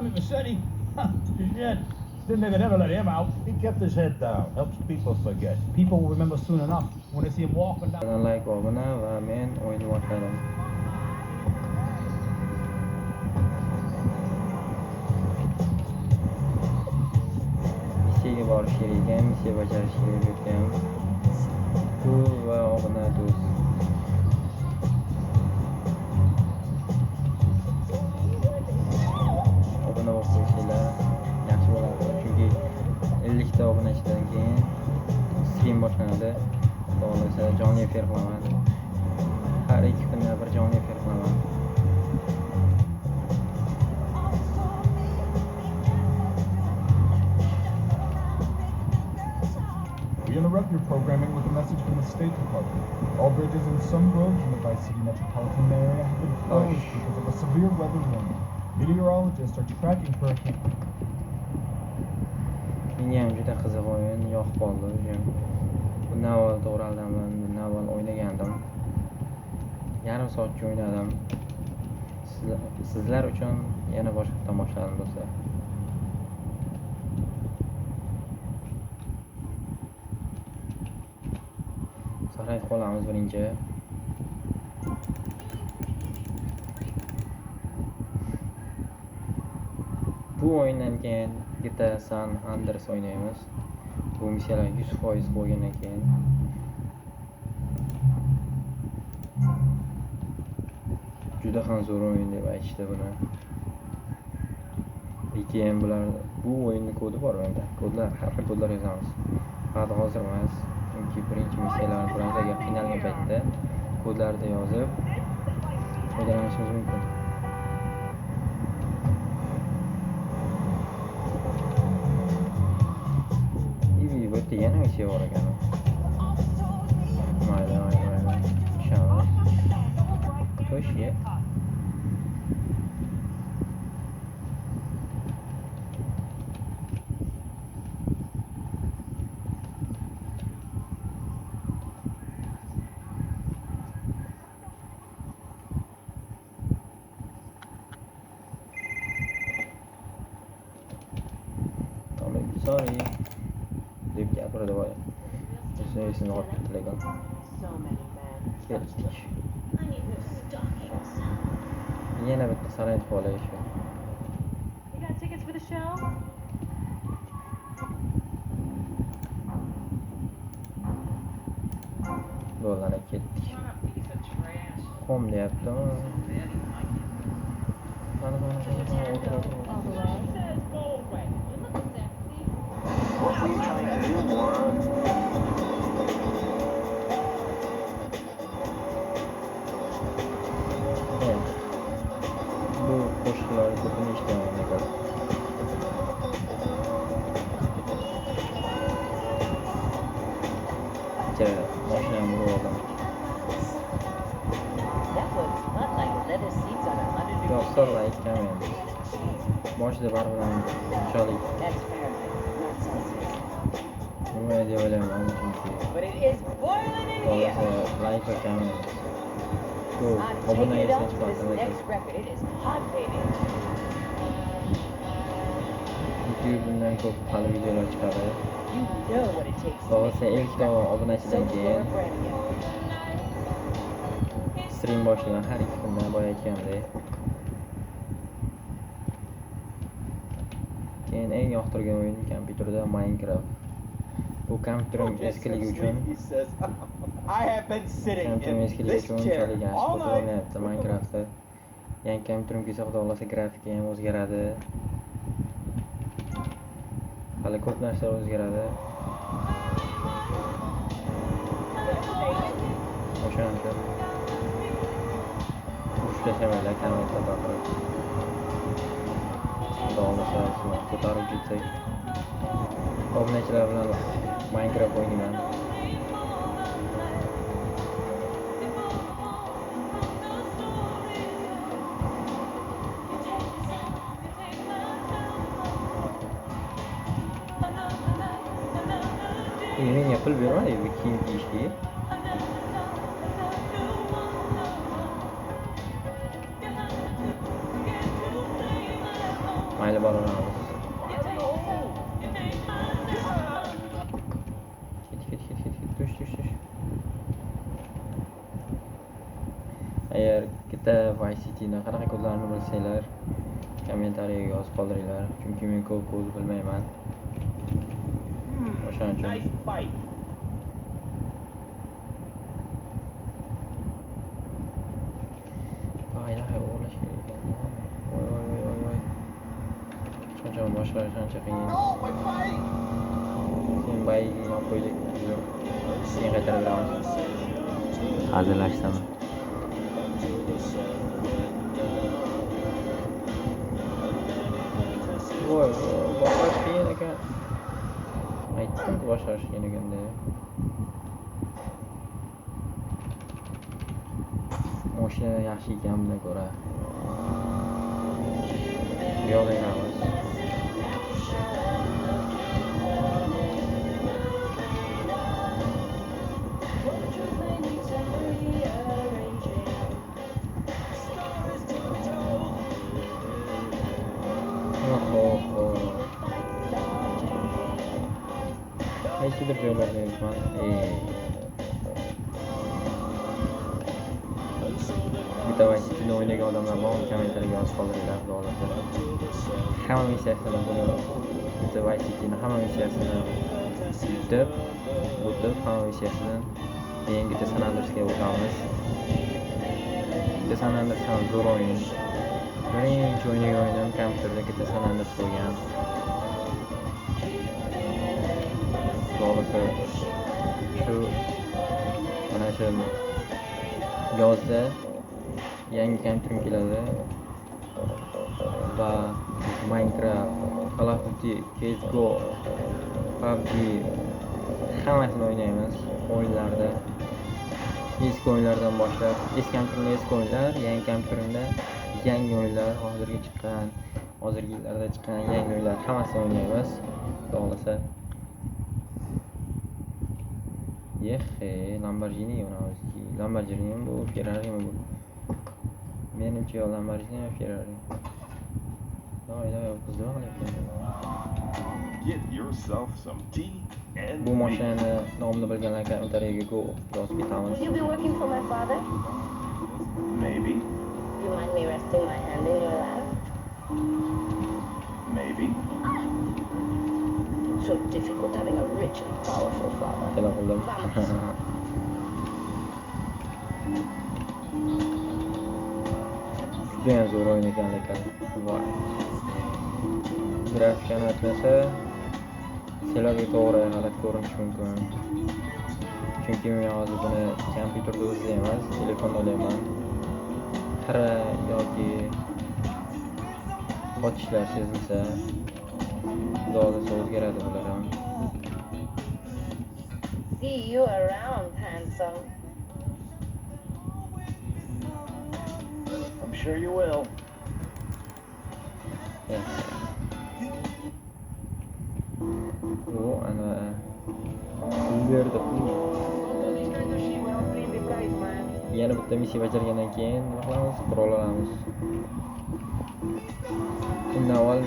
Tommy Vercetti. Shit. Didn't think I'd ever let him out. He kept his head down. Helps people forget. People will remember soon enough when they see him walking down. Like obuna va men o'yinni boshladim. Missiyaga borish kerak ekan, missiya bajarish kerak ekan. Pul va obuna do'st. Obuna bo'lib qo'ysanglar yaxshi bo'ladi. Chunki 50 ta obunachidan keyin stream boshlanadi. Xohlasa jonli efir qilaman. Har 2 kunda bir jonli efir qilaman. We interrupt your programming with a message from the State Department. All bridges in some roads in the Vice City metropolitan area have been closed because of a severe weather warning. Meteorologists are tracking hurricane. Menga ham juda qiziq o'yin yoqib qoldi o'zim. Bundan avval to'g'raldaman, bundan avval o'ynagandim. Yarim soatcha o'ynadim. Sizlar uchun yana boshqatdan boshladim do'stlar. Saray qolamiz birinchi. Bu o'yindan keyin GTA San Andreas o'ynaymiz. Bu missiyalar 100% bo'lgandan keyin juda ham zo'r o'yin deb aytishdi buni. Lekin bular bu o'yinning kodi bor menda. Kodlar, har xil kodlar yozamiz. Faqat hozir emas, chunki birinchi missiyalarni bronzaga qiynalgan paytda kodlarni yozib foydalanishimiz mumkin. Bu yerda yana missiya bor ekan. Mayli. Ishonamiz. Xo'sh, ye. Sorry. Deb gapirdi boya. Esini olib ketdilar. Ketdik. Yana bitta saray qolay shu. You got tickets for the show? Bo'ldi, ketdik. Qom deyapti. Mana bu qo'shiqlar ko'pini eshitaman ekan. Mashinam bo'ldi. Yo'qsa aytgan endi. Boshida baribir unchalik nima deb o'ylayman chunki like ekan. Bu obuna esa YouTube bundan ko'p hali videolar chiqadi. Xohlasa ilk obunachidan keyin stream boshlayman har 2 kunda boya aytgandek. Keyin eng yoqtirgan o'yin kompyuterda Minecraft. Bu kompyuterim eskiligi uchun unchalik yaxshi ko'rinmayapti Minecraftda. Yangi kompyuterim kelsa xudo xohlasa grafika ham o'zgaradi. Hali ko'p narsalar o'zgaradi. O'shanda ushlasamaylar kamerada baqirib. Xudo xohlasa ko'tarib ketsak. Obunachilar bilan Minecraft o'ynayman. Menga pul bermadi bu kiyim kiyishga. mayli bolalarimiz. Ket. Tush. Agar GTA Vice City'ni qanaqa kodlarini bilsanglar, kommentariyaga yozib qoldiringlar. Chunki men ko'p kod bilmayman. O'shaning uchun Nice fight. Aylahay o'g'lash kerak ekan. Voy. Qancha boshqarish qancha qiyin. Sen bayigini olib qo'ydik. Keyin qaytarib beramiz. Hazillashsam. Voy, boshqarish qiyin ekan. Aytdim boshqarish qiyin ekanda. Mashina yaxshi ekan bundan ko'ra. Yo'layamiz. Qaysidir joylarga yuribman. GTA Vice City'ni o'ynagan odamlar bor, kommentariyaga yozib qoldiringlar, xudo xohlasa. Hamma missiyasini GTA Vice City'ni hamma missiyasini o'tib, hamma missiyasidan keyin GTA San Andreas'ga o'tamiz. GTA San Andreas ham zo'r o'yin. Birinchi o'ynagan o'yinim kompyuterda GTA San Andreas bo'lgan. Xudo shu mana shu yozda yangi kompyuterim keladi va Minecraft, Call of Duty, CSGO, PUBG hammasini o'ynaymiz o'yinlarda. Eski o'yinlardan boshlab, eski kompyuterimda eski o'yinlar, yangi kompyuterimda yangi o'yinlar, hozirgi yillarda chiqqan yangi o'yinlar hammasini o'ynaymiz. Xudo xohlasa. Lamborghini o'ynaymiz. Lamborghini bu, Ferrari bu. Menimcha Lamborghini va Ferrari. Get yourself some tea and Bu mashinani nomini bilganlar kommentariyaga go yozib ketamiz. Will you be working for my father? maybe, You mind me resting my hand in your lap? maybe. It's so difficult having a rich and powerful father. Kela qildim. Judayam zo'r o'yin ekan lekin. Voy. Grafikani aytmasa, sizlarga to'g'ri g'alati ko'rinishi mumkin. Chunki men hozir buni kompyuterda o'zida emas, telefonda o'ylayman. Xira yoki qochishlar sezilsa, xudo xohlasa o'zgaradi bular ham. See you around, handsome. I'm sure you will. Bu ana uylarda yana bitta missiya bajargandan keyin nima qilamiz? Qurol olamiz. Undan avval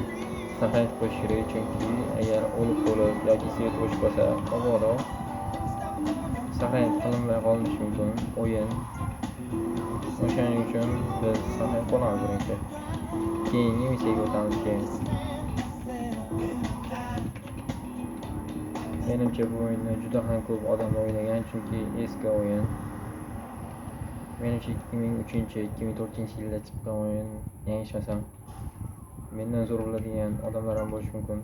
saqlanib qo'yish kerak, chunki agar o'lib qolib yoki svet o'chib qolsa, mabodo saqlanib qilinmay qolishi mumkin o'yin. O'shaning uchun biz saqlanib qolamiz birinchi. Keyingi missiyaga o'tamiz keyin. Menimcha bu o'yinni juda ham ko'p odam o'ynagan, chunki eski o'yin. Menimcha 2003-2004-yilda chiqqan o'yin, yanglishmasam. Mendan zo'r biladigan odamlar ham bo'lishi mumkin.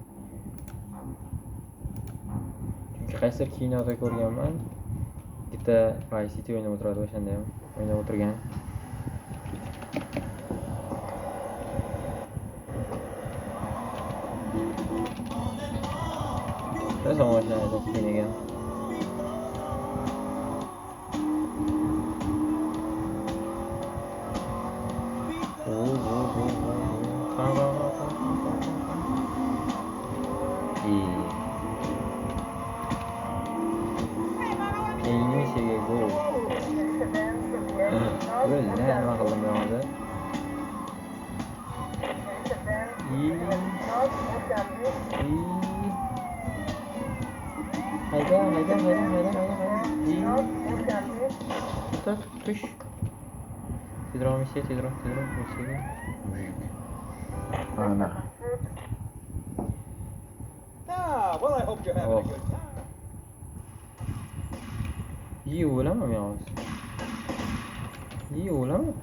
Chunki qaysidir kinoda ko'rganman. Bitta Vice City o'ynab o'tiradi, o'shanda ham o'ynab o'tirgan. Nasıl başlayacak yine gel. Yeni şeye go. Böyle ne bakalım ya orada. Hayda. Tut, tush. Tezroq missiya. Mujik. Ana. Ah, well, I hope you're having Oh. a good time. O'laman men hozir. O'laman.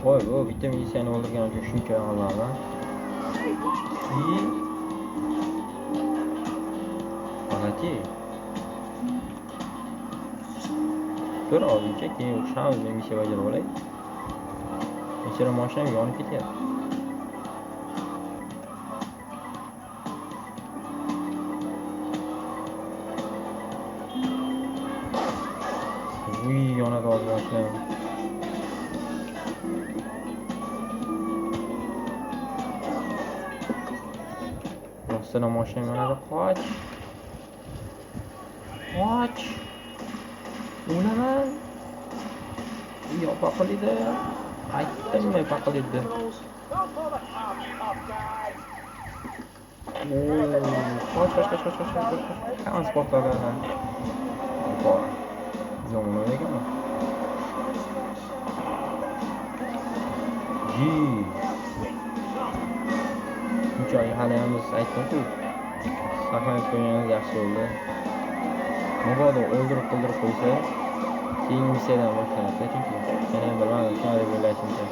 Voy, bitta missiyani o'ldirganim uchun shuncha g'azabman. G'alati. Bir ozuncha keyin o'xshamiz, men missiya bajarib olay. Ichira mashinam yonib ketyapti. Yonadi hozir mashinam. Rostdan mashinam yonadi. Qoch. O'laman. Paqilidi. Aytdimmi paqilidi. Qoch. Transportlardan. Bor. Zo'rmi ekanmi? Bunchalik hali ham biz aytdim-ku. Saqlanib qo'yganingiz yaxshi bo'ldi. Mabodo o'ldirib qildirib qo'ysa, keyin missiyadan boshlanadi. Chunki yana ham bilmadim, shunday deb o'ylashimcha.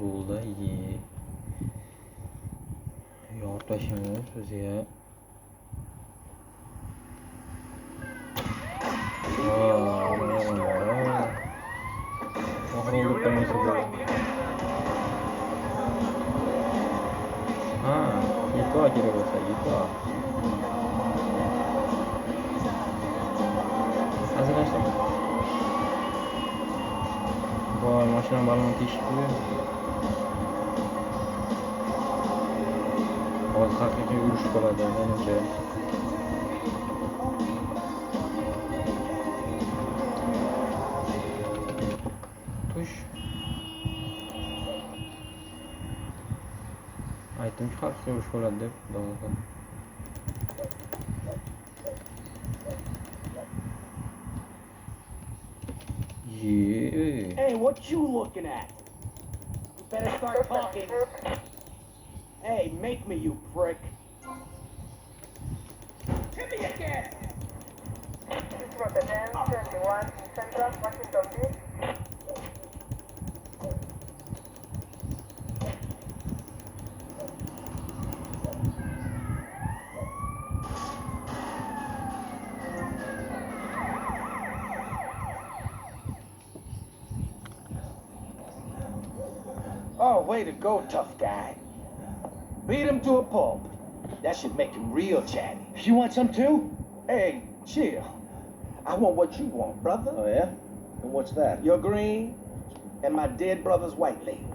Bo'ldi, yortashimiz bizga. Yeto kerak bo'lsa, yeto. Hazırlaştım. Voy, mashina balon teshibdi. Hozir haqiqiy urush bo'ladi, menimcha. Tush. Aytdim-ki, haqiqiy urush bo'ladi deb, xudo. Hey, what you looking at? You better start talking. Hey, make me, you prick. Hit me again! Central, Washington, D. Oh, way to go, tough guy. Beat him to a pulp. That should make him real chatty. You want some too? Hey, chill. I want what you want, brother. Oh, yeah? And what's that? Your green and my dead brother's white lady.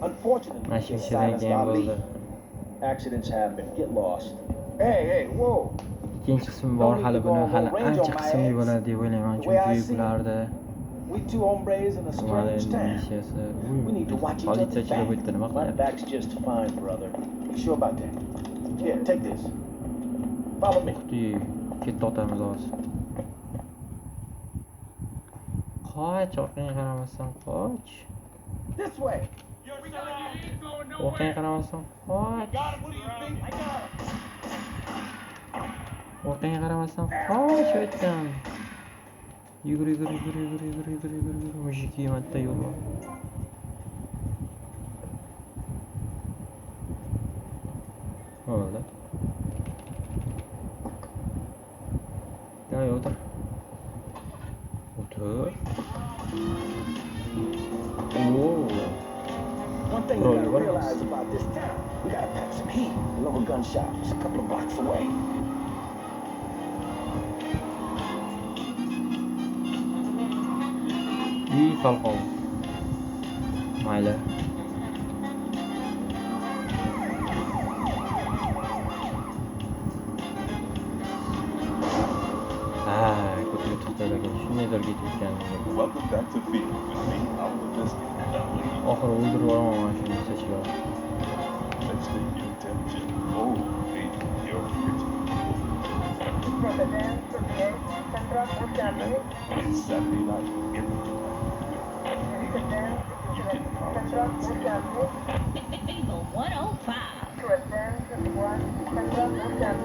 Unfortunately, Mashina they silenced kerak our bo'ldi. lead. Accidents happen. Get lost. Hey, whoa. Ikkinchi qismi bor, hali buni hali ancha qismli bo'ladi deb o'ylayman, chunki bularda We two hombres in a strange town. missiyasi. We need to watch each other's Politsiyachilar bu back. yerda nima My qilyapti? back's just fine, brother. You sure about that? Here, take this. Follow me. Ketdi otamiz hozir. Qoch, orqangga qaramasdan qoch. This way. Orqangga qaramasdan qoch. Orqangga qaramasdan qoch aytdim. Yugur. Mujik yemadda yo'l bor. Bo'ldi. Давай, o'tir. One thing you gotta realize about this town, We gotta pack some heat. Local gun shop, just a couple of blocks away. Solqov. Mayli. Ko'chada to'xtadi ekan. Shunday zo'r ketib ketgan. Welcome back to Feed with me, Alpha Biscuit, and I'm Lee. Oxiri o'ldirib yuboraman shuni sechlar. Let's take your temperature. Oh, Feed, you're free. Residence 38, Central Ocean. It's Saturday night. Residence Central Ocean. Bingo 105. Residence 1, Central Ocean.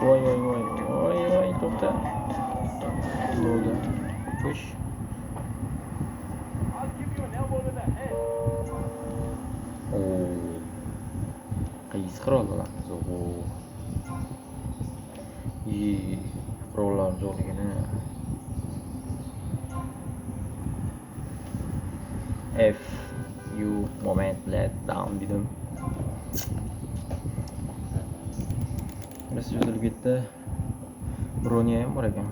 Voy, to'xta. Bo'ldi. Push. I'll give you an elbow to the head. Qaysi qirollar zo'r. Qirollar zo'rligini. You moment let down dedim. Rasm chizilib ketdi. Broniya ham bor ekan.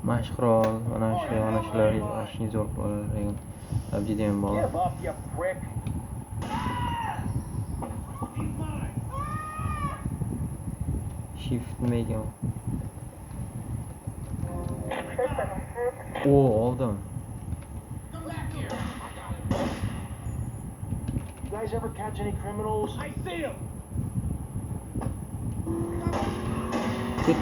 Mashqrol, mana shular ashni zo'r bo'lgan. Abjidi ham bor. Give up, you prick. Shift nima ekan? Oldim. You guys ever catch any criminals? I see them. Ket.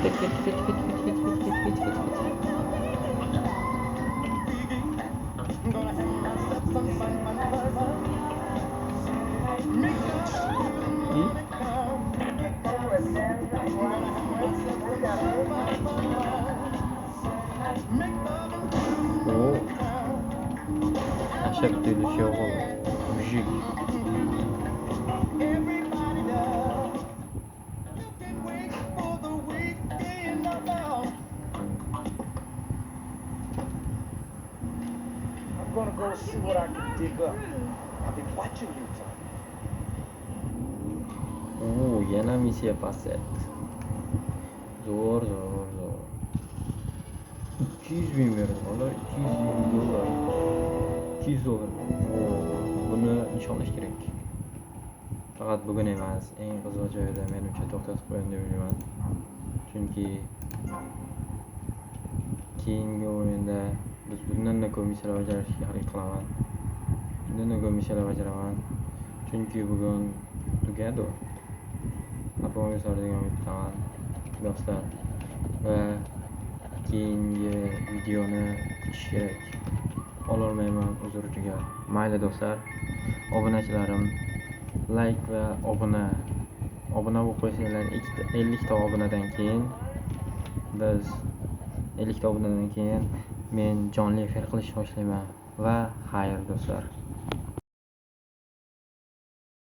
Ashak dedi o'g'il. Mujik. I'm gonna go see what I can dig up. I've been watching you, Tom. Yana missiya passet. Zo'r. 200 bin berdi. Ular 200 bin dollar. 200 dollar. Buni nishonlash kerak. Faqat bugun emas, eng qiziq joyida menimcha to'xtatib qo'ying deb o'ylayman. Chunki keyingi o'yinda biz bundan ko'p missiyalar bajarishga harakat qilaman. Bundan ko'p missiyalar bajaraman. Chunki bugun tugadi. Abonentlar degan bittaman do'stlar va keyingi videoni kutish kerak. Ololmayman uzr tugar. Mayli do'stlar, obunachilarim, like va obuna bo'lib qo'ysanglar 50 ta obunadan keyin biz 50 ta obunadan keyin men jonli efir qilishni boshlayman va xayr do'stlar.